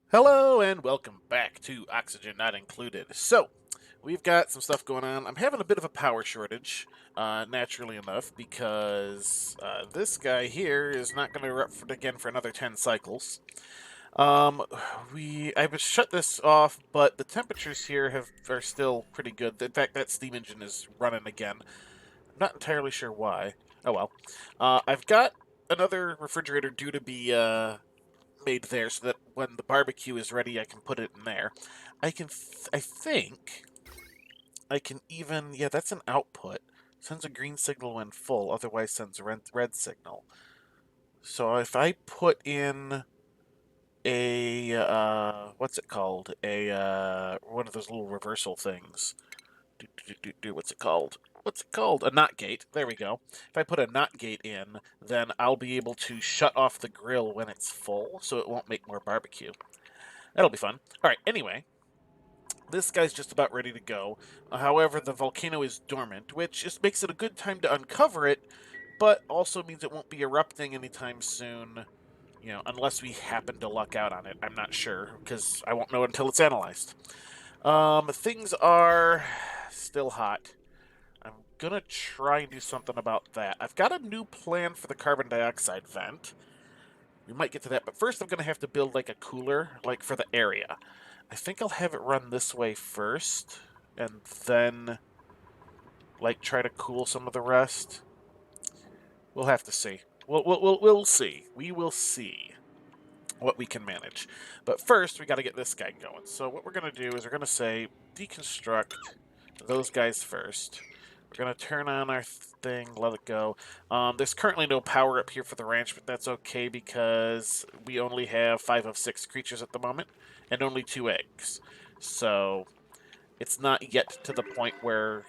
Hello and welcome back to Oxygen Not Included. So, we've got some stuff going on. I'm having a bit of a power shortage, naturally enough, because this guy here is not going to erupt again for another 10 cycles. Um, I've shut this off, but the temperatures here are still pretty good. In fact, that steam engine is running again. I'm not entirely sure why. Oh well. I've got another refrigerator due to be made there so that when the barbecue is ready, I can put it in there. I think I can even, yeah, that's an output. Sends a green signal when full, otherwise sends a red signal. So if I put in a, what's it called? One of those little reversal things. What's it called? What's it called? A NOT gate. There we go. If I put a NOT gate in, then I'll be able to shut off the grill when it's full, so it won't make more barbecue. That'll be fun. All right, anyway, this guy's just about ready to go. However, the volcano is dormant, which just makes it a good time to uncover it, but also means it won't be erupting anytime soon, unless we happen to luck out on it. I'm not sure, because I won't know until it's analyzed. Things are still hot. I'm gonna try and do something about that. I've got a new plan for the carbon dioxide vent. We might get to that, but first I'm gonna have to build like a cooler, like for the area. I think I'll have it run this way first, and then like try to cool some of the rest. We'll have to see. We'll see. We will see what we can manage. But first, we got to get this guy going. So what we're going to do is we're going to say deconstruct those guys first. We're going to turn on our thing, let it go. There's currently no power up here for the ranch, but that's okay because we only have 5 of 6 creatures at the moment and only 2 eggs. So it's not yet to the point where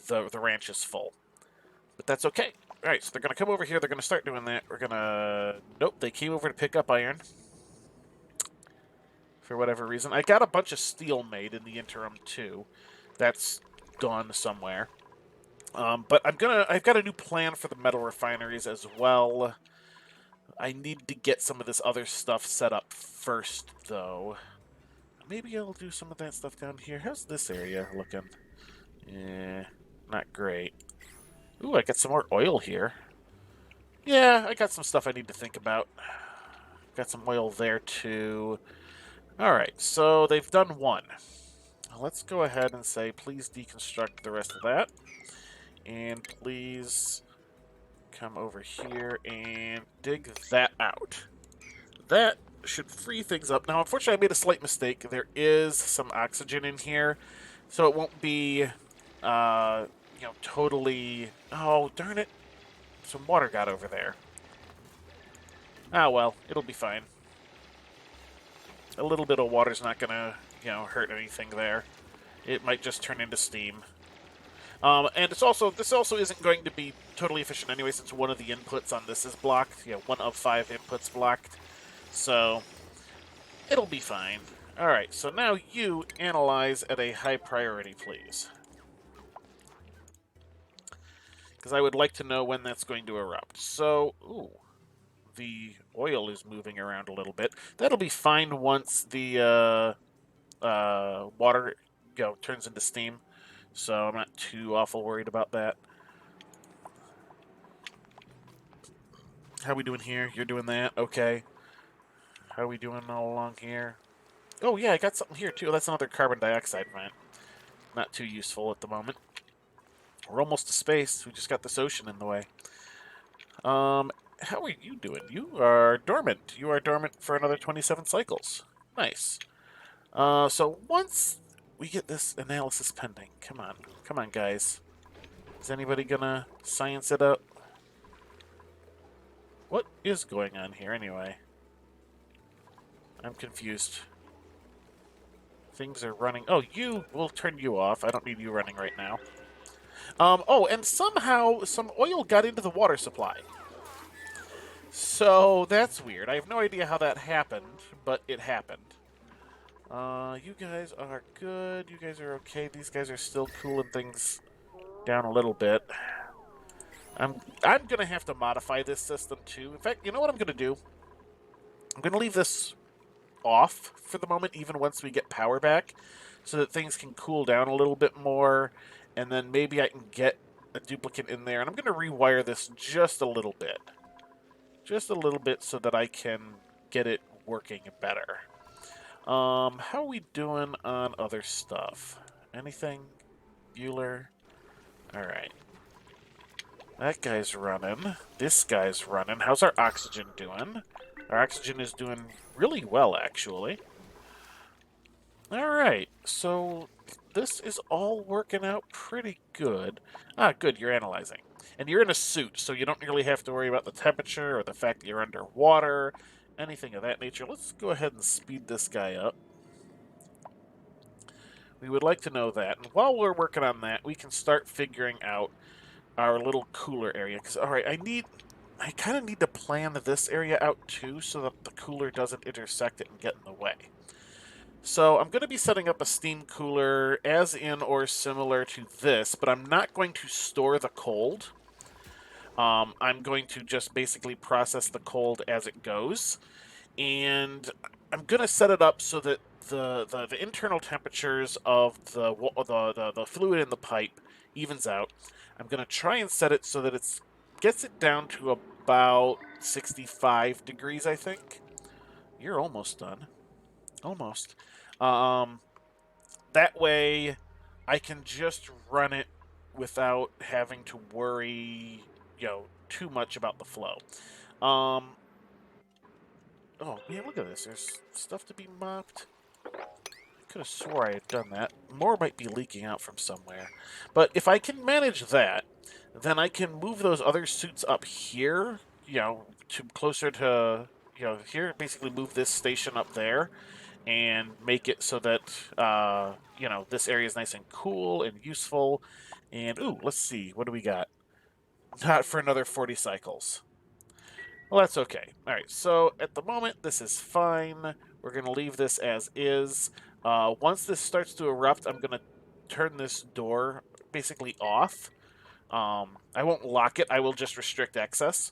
the ranch is full. But that's okay. Alright, so they're going to come over here. They're going to start doing that. We're going to... Nope, they came over to pick up iron for whatever reason. I got a bunch of steel made in the interim, too. That's gone somewhere. But I've got a new plan for the metal refineries as well. I need to get some of this other stuff set up first, though. Maybe I'll do some of that stuff down here. How's this area looking? Yeah, not great. Ooh, I got some more oil here. Yeah, I got some stuff I need to think about. Got some oil there, too. Alright, so they've done one. Let's go ahead and say, please deconstruct the rest of that. And please come over here and dig that out. That should free things up. Now, unfortunately, I made a slight mistake. There is some oxygen in here, so it won't be, totally... Oh, darn it. Some water got over there. Ah, well, it'll be fine. A little bit of water's not gonna, hurt anything there. It might just turn into steam. And this also isn't going to be totally efficient anyway, since one of the inputs on this is blocked. One of 5 inputs blocked. So it'll be fine. All right. So now you analyze at a high priority, please, because I would like to know when that's going to erupt. So, ooh, the oil is moving around a little bit. That'll be fine once the water, turns into steam. So I'm not too awful worried about that. How we doing here? You're doing that? Okay. How are we doing all along here? Oh, yeah, I got something here, too. That's another carbon dioxide vent. Not too useful at the moment. We're almost to space. We just got this ocean in the way. How are you doing? You are dormant. You are dormant for another 27 cycles. Nice. So once we get this analysis pending, come on. Come on, guys. Is anybody gonna science it up? What is going on here, anyway? I'm confused. Things are running... Oh, we'll turn you off. I don't need you running right now. Oh, and somehow some oil got into the water supply. So that's weird. I have no idea how that happened, but it happened. You guys are good. You guys are okay. These guys are still cooling things down a little bit. I'm gonna have to modify this system too. In fact, you know what I'm gonna do? I'm gonna leave this off for the moment, even once we get power back, so that things can cool down a little bit more, and then maybe I can get a duplicate in there. And I'm going to rewire this just a little bit. Just a little bit so that I can get it working better. How are we doing on other stuff? Anything? Bueller? Alright. That guy's running. This guy's running. How's our oxygen doing? Our oxygen is doing really well, actually. Alright, so this is all working out pretty good. Ah, good, you're analyzing. And you're in a suit, so you don't really have to worry about the temperature or the fact that you're underwater, anything of that nature. Let's go ahead and speed this guy up. We would like to know that. And while we're working on that, we can start figuring out our little cooler area. Because, alright, I kind of need to plan this area out too, so that the cooler doesn't intersect it and get in the way. So I'm going to be setting up a steam cooler as in or similar to this, but I'm not going to store the cold. I'm going to just basically process the cold as it goes. And I'm going to set it up so that the internal temperatures of the fluid in the pipe evens out. I'm going to try and set it so that it gets it down to about 65 degrees, I think. You're almost done. Almost. That way, I can just run it without having to worry, too much about the flow. Oh man, look at this. There's stuff to be mopped. I could have swore I had done that. More might be leaking out from somewhere. But if I can manage that, then I can move those other suits up here, to closer to, here, basically move this station up there and make it so that, this area is nice and cool and useful. And, ooh, let's see. What do we got? Not for another 40 cycles. Well, that's okay. All right, so at the moment, this is fine. We're going to leave this as is. Once this starts to erupt, I'm going to turn this door basically off. I won't lock it. I will just restrict access.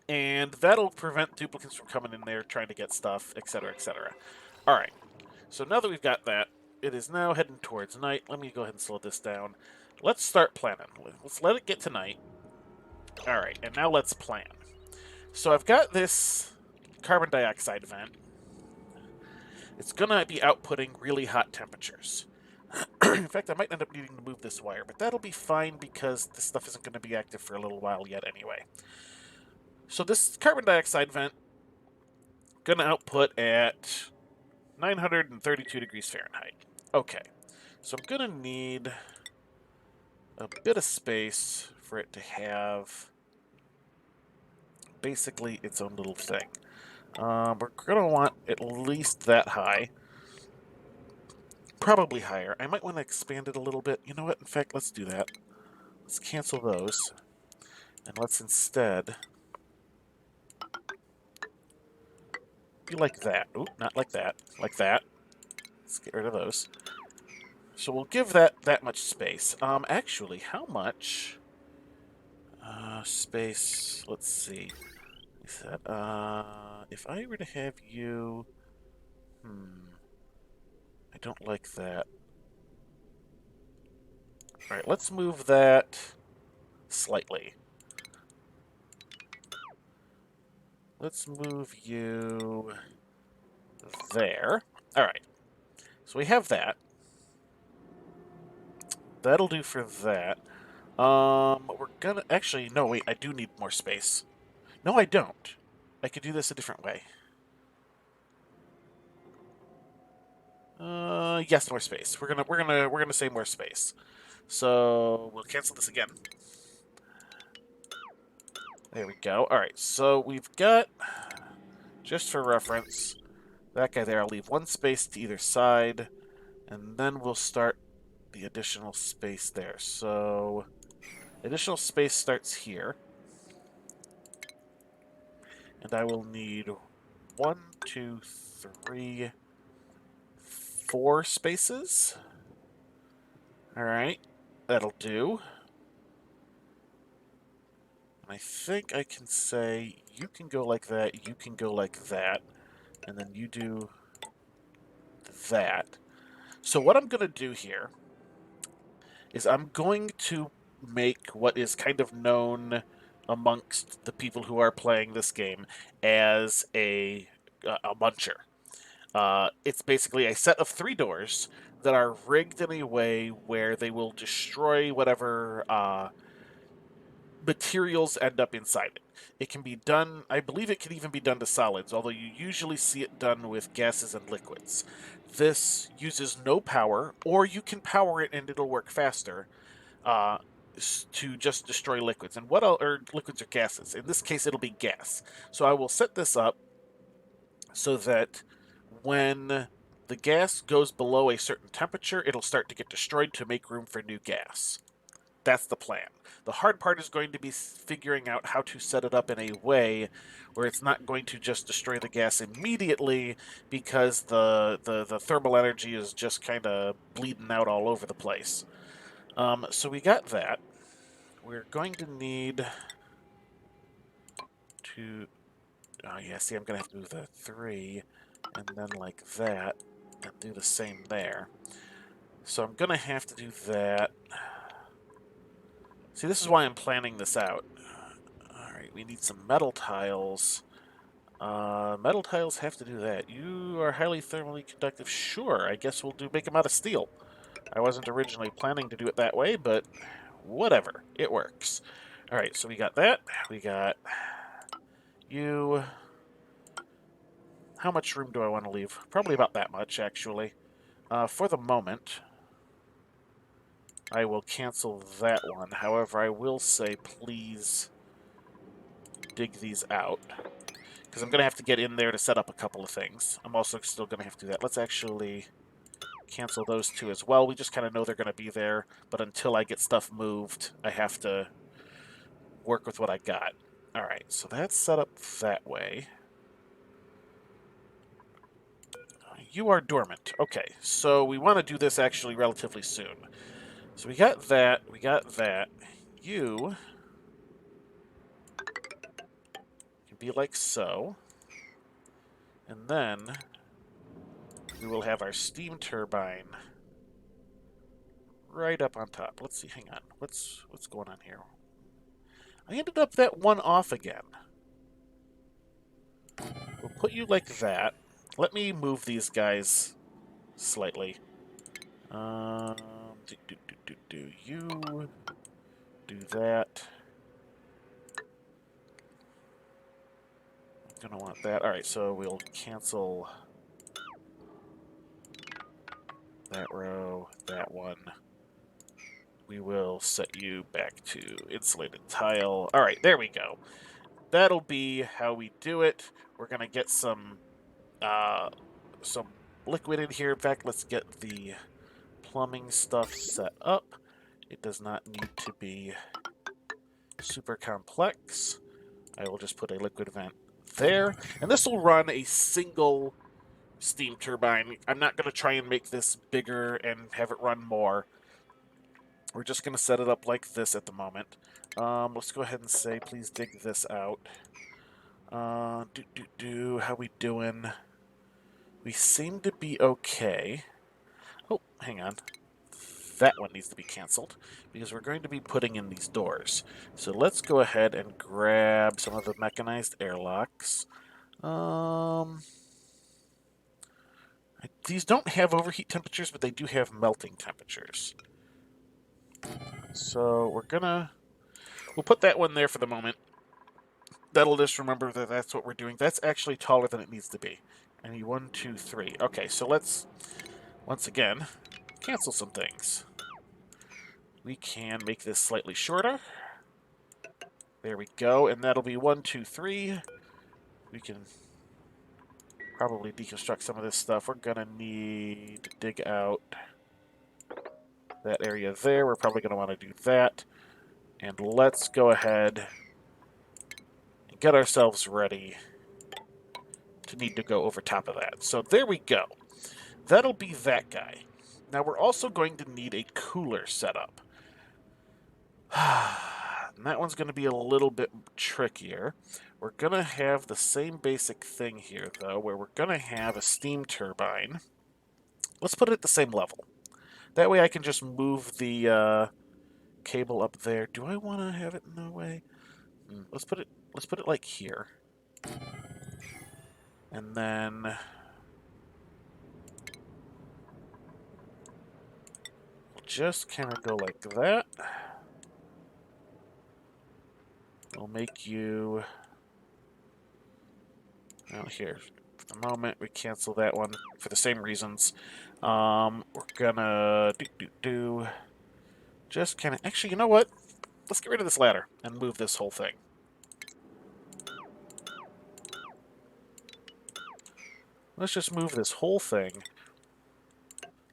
And that'll prevent duplicates from coming in there trying to get stuff, etc., etc. All right. So now that we've got that, it is now heading towards night. Let me go ahead and slow this down. Let's start planning. Let's let it get to night. All right, and now let's plan. So I've got this carbon dioxide vent. It's going to be outputting really hot temperatures. In fact, I might end up needing to move this wire, but that'll be fine because this stuff isn't going to be active for a little while yet anyway. So this carbon dioxide vent going to output at 932 degrees Fahrenheit. Okay, so I'm going to need a bit of space for it to have basically its own little thing. We're going to want at least that high. Probably higher. I might want to expand it a little bit. You know what? In fact, let's do that. Let's cancel those. And let's instead be like that. Oop, not like that. Like that. Let's get rid of those. So we'll give that much space. Actually, how much space? Let's see. If I were to have you... I don't like that. Alright, let's move that slightly. Let's move you there. Alright. So we have that. That'll do for that. We're gonna... Actually, no, wait, I do need more space. No, I don't. I could do this a different way. Yes, more space. We're gonna say more space. So we'll cancel this again. There we go. All right. So we've got, just for reference, that guy there. I'll leave one space to either side, and then we'll start the additional space there. So additional space starts here, and I will need 1, 2, 3, 4 spaces. All right, that'll do. And I think I can say you can go like that, you can go like that, and then you do that. So what I'm going to do here is I'm going to make what is kind of known amongst the people who are playing this game as a muncher. It's basically a set of 3 doors that are rigged in a way where they will destroy whatever materials end up inside it. It can be done, I believe it can even be done to solids, although you usually see it done with gases and liquids. This uses no power, or you can power it and it'll work faster uh, to just destroy liquids. And or liquids or gases. In this case, it'll be gas. So I will set this up so that when the gas goes below a certain temperature, it'll start to get destroyed to make room for new gas. That's the plan. The hard part is going to be figuring out how to set it up in a way where it's not going to just destroy the gas immediately, because the thermal energy is just kind of bleeding out all over the place. So we got that. We're going to need to... Oh, yeah, see, I'm going to have to do the 3, and then like that, and do the same there. So I'm going to have to do that. See, this is why I'm planning this out. Alright, we need some metal tiles. Metal tiles have to do that. You are highly thermally conductive. Sure, I guess we'll make them out of steel. I wasn't originally planning to do it that way, but whatever. It works. Alright, so we got that. We got you. How much room do I want to leave? Probably about that much, actually. For the moment, I will cancel that one. However, I will say, please dig these out, because I'm going to have to get in there to set up a couple of things. I'm also still going to have to do that. Let's actually cancel those 2 as well. We just kind of know they're going to be there, but until I get stuff moved, I have to work with what I got. Alright, so that's set up that way. You are dormant. Okay, so we want to do this actually relatively soon. So we got that, we got that. You can be like so. And then we will have our steam turbine right up on top. Let's see, hang on. What's going on here? I ended up that one off again. We'll put you like that. Let me move these guys slightly. You do that. I'm gonna want that. Alright, so we'll cancel that row, that one. We will set you back to insulated tile. Alright, there we go. That'll be how we do it. We're gonna get some liquid in here. In fact, let's get the plumbing stuff set up. It does not need to be super complex. I will just put a liquid vent there, and this will run a single steam turbine. I'm not going to try and make this bigger and have it run more. We're just going to set it up like this at the moment. Let's go ahead and say, please dig this out. How we doing? We seem to be okay. Oh, hang on. That one needs to be canceled, because we're going to be putting in these doors. So let's go ahead and grab some of the mechanized airlocks. These don't have overheat temperatures, but they do have melting temperatures. So we'll put that one there for the moment. That'll just remember that that's what we're doing. That's actually taller than it needs to be. I need 1, 2, 3. Okay, so let's, once again, cancel some things. We can make this slightly shorter. There we go, and that'll be 1, 2, 3. We can probably deconstruct some of this stuff. We're gonna need to dig out that area there. We're probably gonna want to do that. And let's go ahead and get ourselves ready to need to go over top of that. So there we go. That'll be that guy. Now we're also going to need a cooler setup. And that one's going to be a little bit trickier. We're going to have the same basic thing here, though, where we're going to have a steam turbine. Let's put it at the same level. That way I can just move the cable up there. Do I want to have it in the way? Let's put it like here. And then we'll just kind of go like that. We'll make you... Well, here. For the moment, we cancel that one for the same reasons. We're gonna just kind of... Actually, you know what? Let's get rid of this ladder and move this whole thing. Let's just move this whole thing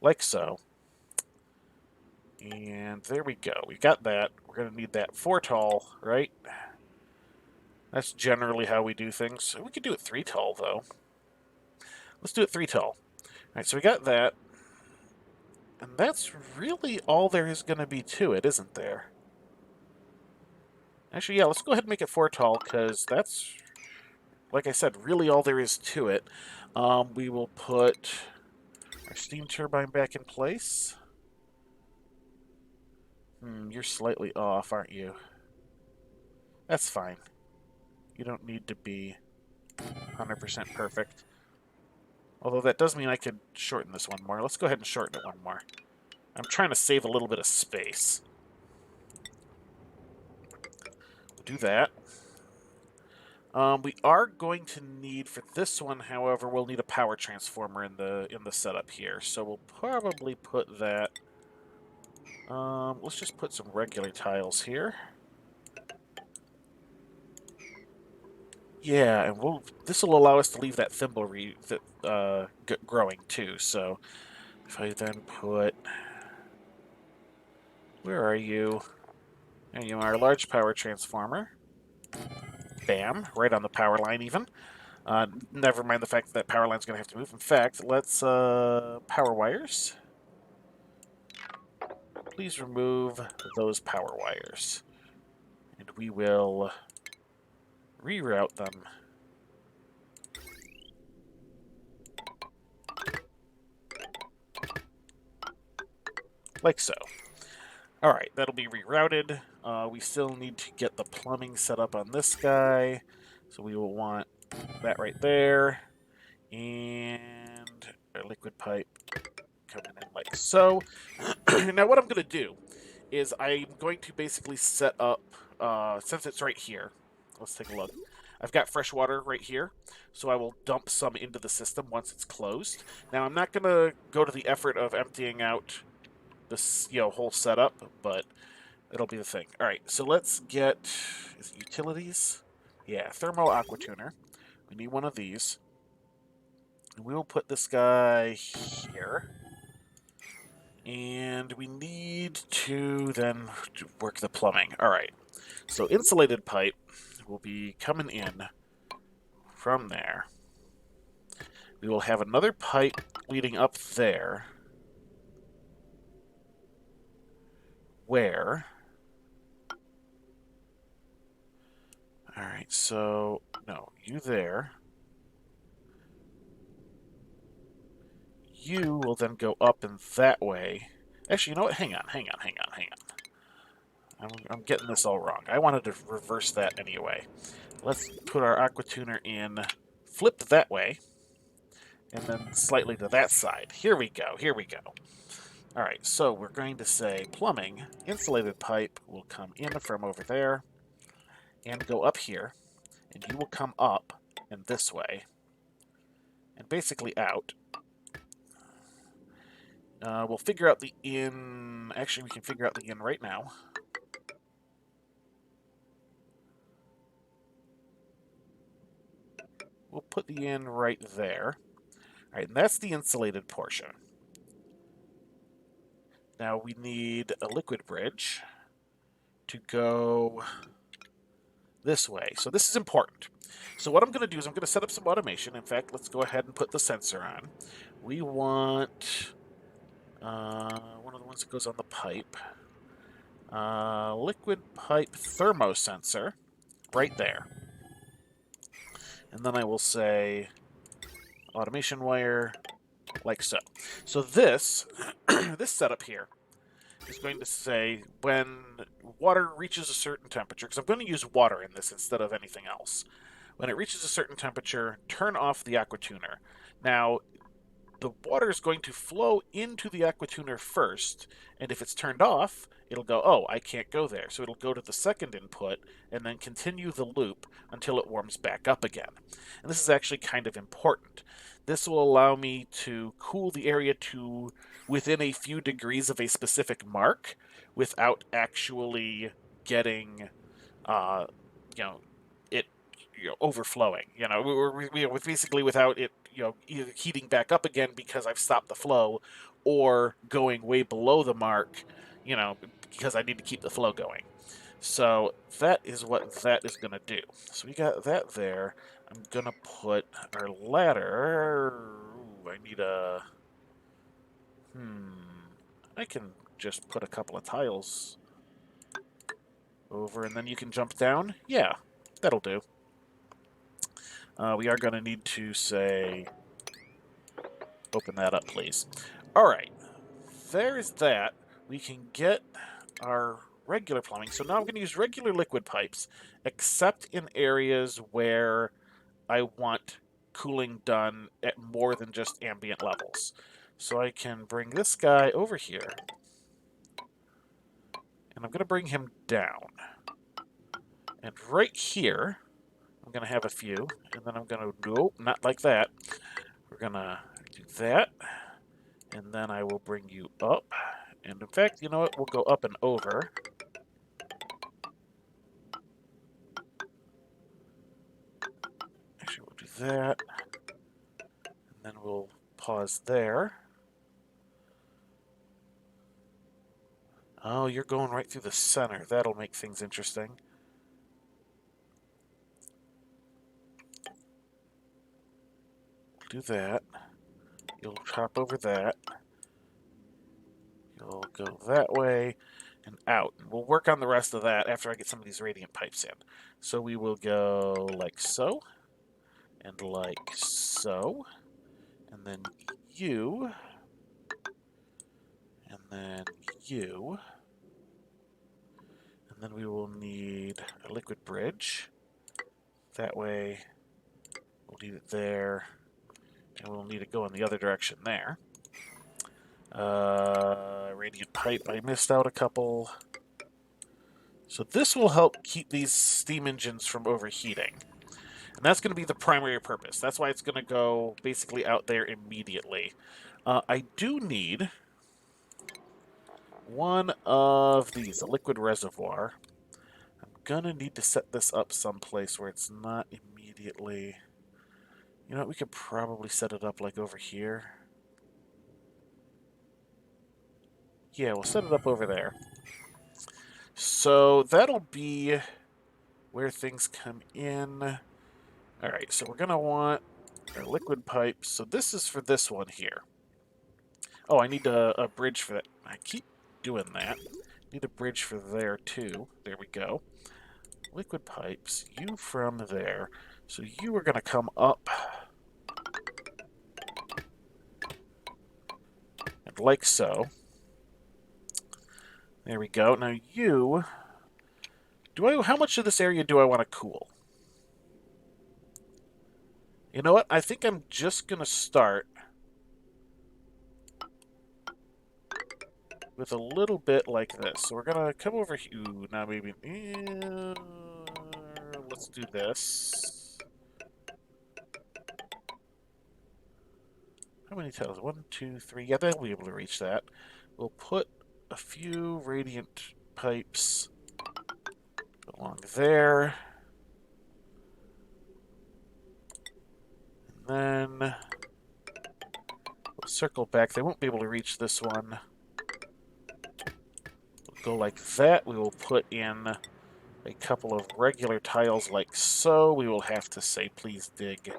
like so. And there we go. We got that. We're going to need that 4 tall, right? That's generally how we do things. We could do it 3 tall, though. Let's do it 3 tall. All right, so we got that. And that's really all there is going to be to it, isn't there? Actually, yeah, let's go ahead and make it 4 tall, because that's, like I said, really all there is to it. We will put our steam turbine back in place. You're slightly off, aren't you? That's fine. You don't need to be 100% perfect. Although that does mean I could shorten this one more. Let's go ahead and shorten it one more. I'm trying to save a little bit of space. Do that. We are going to need, for this one, however, we'll need a power transformer in the setup here. So we'll probably put that... let's just put some regular tiles here. Yeah, and this will allow us to leave that thimble growing too. So if I then put... Where are you? There you are, large power transformer. Bam, right on the power line even. Never mind the fact that power line's going to have to move. In fact, let's power wires. Please remove those power wires. And we will reroute them. Like so. Alright, that'll be rerouted. We still need to get the plumbing set up on this guy. So we will want that right there. And our liquid pipe coming in like so. Now what I'm going to do is I'm going to basically set up, since it's right here, let's take a look. I've got fresh water right here, so I will dump some into the system once it's closed. Now I'm not going to go to the effort of emptying out this whole setup, but it'll be the thing. All right, so let's get, is it utilities? Yeah, thermo aqua tuner. We need one of these. And we will put this guy here. And we need to then work the plumbing. All right. So insulated pipe will be coming in from there. We will have another pipe leading up there. Where? All right. So, no, you there. You will then go up in that way. Actually, you know what? Hang on. I'm getting this all wrong. I wanted to reverse that anyway. Let's put our aqua tuner in, flipped that way, and then slightly to that side. Here we go. All right, so we're going to say plumbing, insulated pipe will come in from over there and go up here, and you will come up and this way, and basically out. We'll figure out the in. Actually, we can figure out the in right now. We'll put the in right there. All right, and that's the insulated portion. Now we need a liquid bridge to go this way. So this is important. So what I'm going to do is I'm going to set up some automation. In fact, let's go ahead and put the sensor on. We want one of the ones that goes on the pipe. Liquid pipe thermo sensor right there. And then I will say automation wire, like so. So this, this setup here is going to say when water reaches a certain temperature, because I'm going to use water in this instead of anything else. When it reaches a certain temperature, turn off the aqua tuner. Now, the water is going to flow into the aqua tuner first, and if it's turned off, it'll go, oh, I can't go there. So it'll go to the second input and then continue the loop until it warms back up again. And this is actually kind of important. This will allow me to cool the area to within a few degrees of a specific mark without actually getting, uh, you know, it overflowing. With basically without it either heating back up again because I've stopped the flow, or going way below the mark, because I need to keep the flow going. So that is what that is going to do. So we got that there. I'm going to put our ladder. Ooh, I need a. I can just put a couple of tiles over and then you can jump down. Yeah, that'll do. We are going to need to say, open that up, please. All right, there's that. We can get our regular plumbing. So now I'm going to use regular liquid pipes, except in areas where I want cooling done at more than just ambient levels. So I can bring this guy over here, and I'm going to bring him down. And right here, I'm going to have a few, and then I'm going to, nope, not like that. We're going to do that, and then I will bring you up. And in fact, you know what? We'll go up and over. Actually, we'll do that. And then we'll pause there. Oh, you're going right through the center. That'll make things interesting. Do that. You'll hop over that. You'll go that way and out. And we'll work on the rest of that after I get some of these radiant pipes in. So we will go like so, and like so, and then you, and then you, and then we will need a liquid bridge. That way, we'll need it there, and we'll need it go in the other direction there. Radiant pipe, I missed out a couple. So this will help keep these steam engines from overheating. And that's going to be the primary purpose. That's why it's going to go basically out there immediately. I do need one of these, a liquid reservoir. I'm going to need to set this up someplace where it's not immediately... You know what, we could probably set it up like over here. Yeah, we'll set it up over there. So that'll be where things come in. Alright, so we're going to want our liquid pipes. So this is for this one here. Oh, I need a bridge for that. I keep doing that. Need a bridge for there, too. There we go. Liquid pipes, you from there. So you are going to come up. And like so. There we go. Now you... How much of this area do I want to cool? You know what? I think I'm just going to start with a little bit like this. So we're going to come over here. Ooh, now maybe... let's do this. How many tiles? 1, 2, 3. Yeah, they'll be able to reach that. We'll put a few radiant pipes along there. And then we'll circle back. They won't be able to reach this one. We'll go like that. We will put in a couple of regular tiles like so. We will have to say, please dig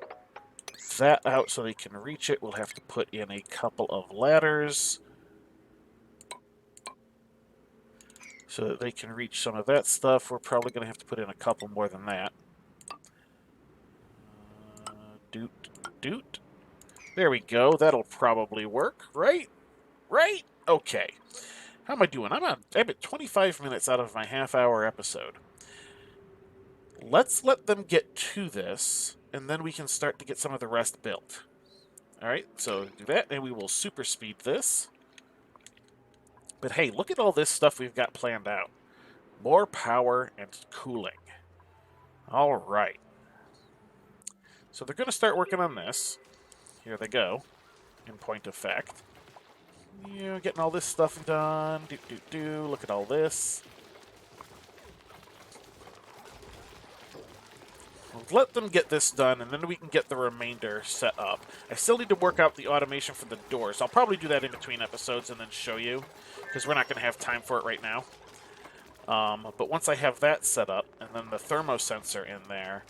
that out so they can reach it. We'll have to put in a couple of ladders so that they can reach some of that stuff. We're probably going to have to put in a couple more than that. Doot, doot. There we go. That'll probably work, right? Right? Okay. How am I doing? I'm at 25 minutes out of my half-hour episode. Let's let them get to this, and then we can start to get some of the rest built. All right, so do that, and we will super speed this. But hey, look at all this stuff we've got planned out. More power and cooling. All right. So they're going to start working on this. Here they go, in point of fact. Yeah, getting all this stuff done. Look at all this. Let them get this done, and then we can get the remainder set up. I still need to work out the automation for the doors. I'll probably do that in between episodes and then show you, because we're not going to have time for it right now. But once I have that set up, and then the thermosensor in there,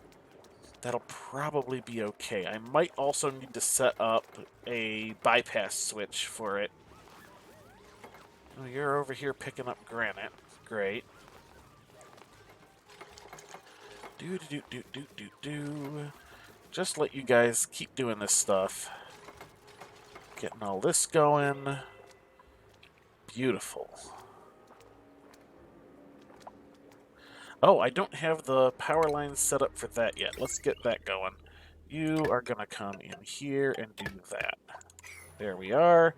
that'll probably be okay. I might also need to set up a bypass switch for it. Oh, you're over here picking up granite. Great. Just let you guys keep doing this stuff. Getting all this going. Beautiful. Oh, I don't have the power lines set up for that yet. Let's get that going. You are going to come in here and do that. There we are.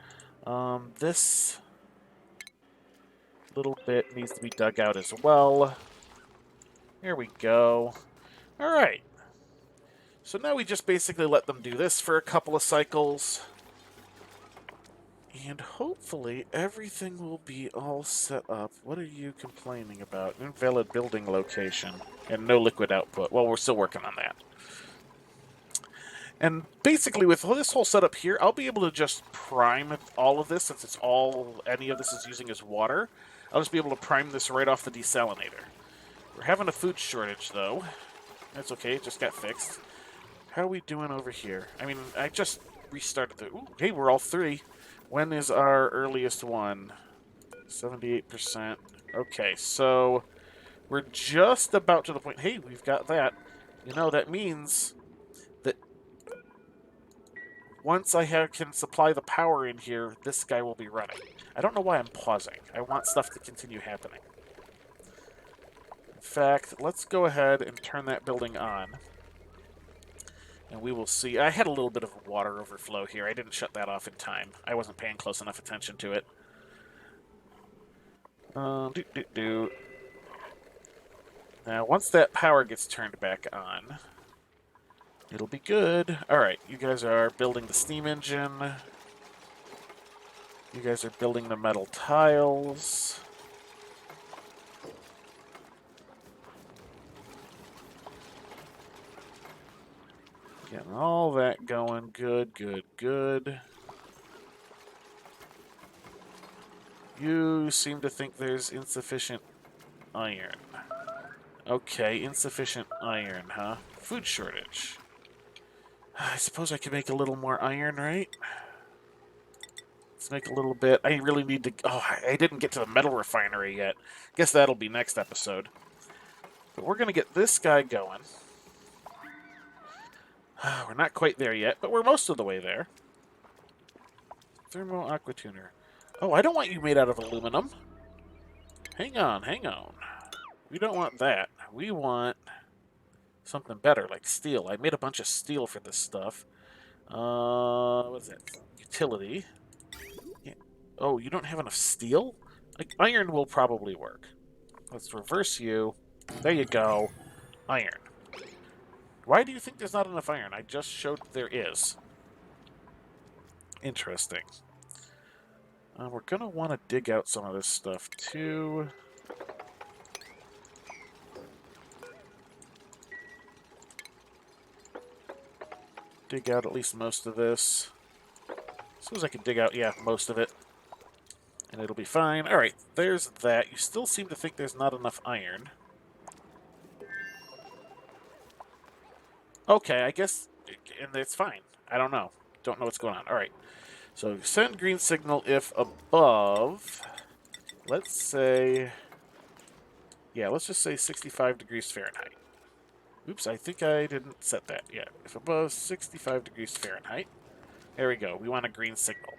This little bit needs to be dug out as well. Here we go. All right. So now we just basically let them do this for a couple of cycles. And hopefully everything will be all set up. What are you complaining about? Invalid building location and no liquid output. Well, we're still working on that. And basically with this whole setup here, I'll be able to just prime all of this, since it's all any of this is using is water. I'll just be able to prime this right off the desalinator. We're having a food shortage, though. That's okay, it just got fixed. How are we doing over here? I mean, I just restarted the... Ooh, hey, we're all three. When is our earliest one? 78%. Okay, so we're just about to the point... Hey, we've got that. You know, that means that once I can supply the power in here, this guy will be running. I don't know why I'm pausing. I want stuff to continue happening. In fact, let's go ahead and turn that building on. And we will see. I had a little bit of water overflow here. I didn't shut that off in time. I wasn't paying close enough attention to it. Now, once that power gets turned back on, it'll be good. Alright, you guys are building the steam engine. You guys are building the metal tiles. Getting all that going. Good, good, good. You seem to think there's insufficient iron. Okay, insufficient iron, huh? Food shortage. I suppose I could make a little more iron, right? Let's make a little bit. I really need to... Oh, I didn't get to the metal refinery yet. Guess that'll be next episode. But we're going to get this guy going. We're not quite there yet, but we're most of the way there. Thermo aqua tuner. Oh, I don't want you made out of aluminum. Hang on, hang on. We don't want that. We want something better, like steel. I made a bunch of steel for this stuff. What's that? Utility. Yeah. Oh, you don't have enough steel? Like, iron will probably work. Let's reverse you. There you go. Iron. Why do you think there's not enough iron? I just showed there is. Interesting. We're going to want to dig out some of this stuff, too. Dig out at least most of this. As soon as I can dig out, yeah, most of it. And it'll be fine. Alright, there's that. You still seem to think there's not enough iron. Okay, I guess... And it's fine. I don't know. Don't know what's going on. Alright. So, send green signal if above... Let's say... Yeah, let's just say 65 degrees Fahrenheit. Oops, I think I didn't set that yet. If above 65 degrees Fahrenheit. There we go. We want a green signal.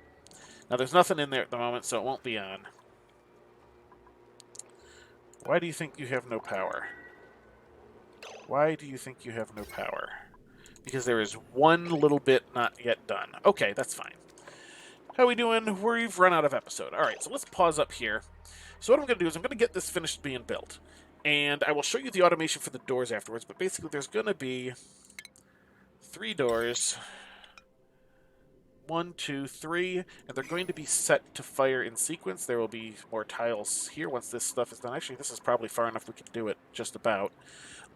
Now, there's nothing in there at the moment, so it won't be on. Why do you think you have no power? Why do you think you have no power? Because there is one little bit not yet done. Okay, that's fine. How are we doing? We've run out of episode. All right, so let's pause up here. So what I'm going to do is I'm going to get this finished being built. And I will show you the automation for the doors afterwards, but basically there's going to be 3 doors. 1, 2, 3, and they're going to be set to fire in sequence. There will be more tiles here once this stuff is done. Actually, this is probably far enough we can do it just about.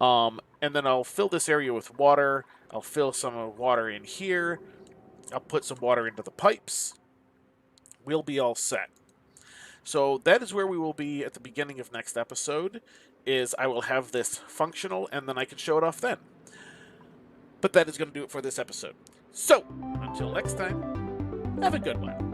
And then I'll fill this area with water. I'll fill some water in here. I'll put some water into the pipes. We'll be all set. So that is where we will be at the beginning of next episode, is I will have this functional, and then I can show it off then. But that is going to do it for this episode. So, until next time, have a good one.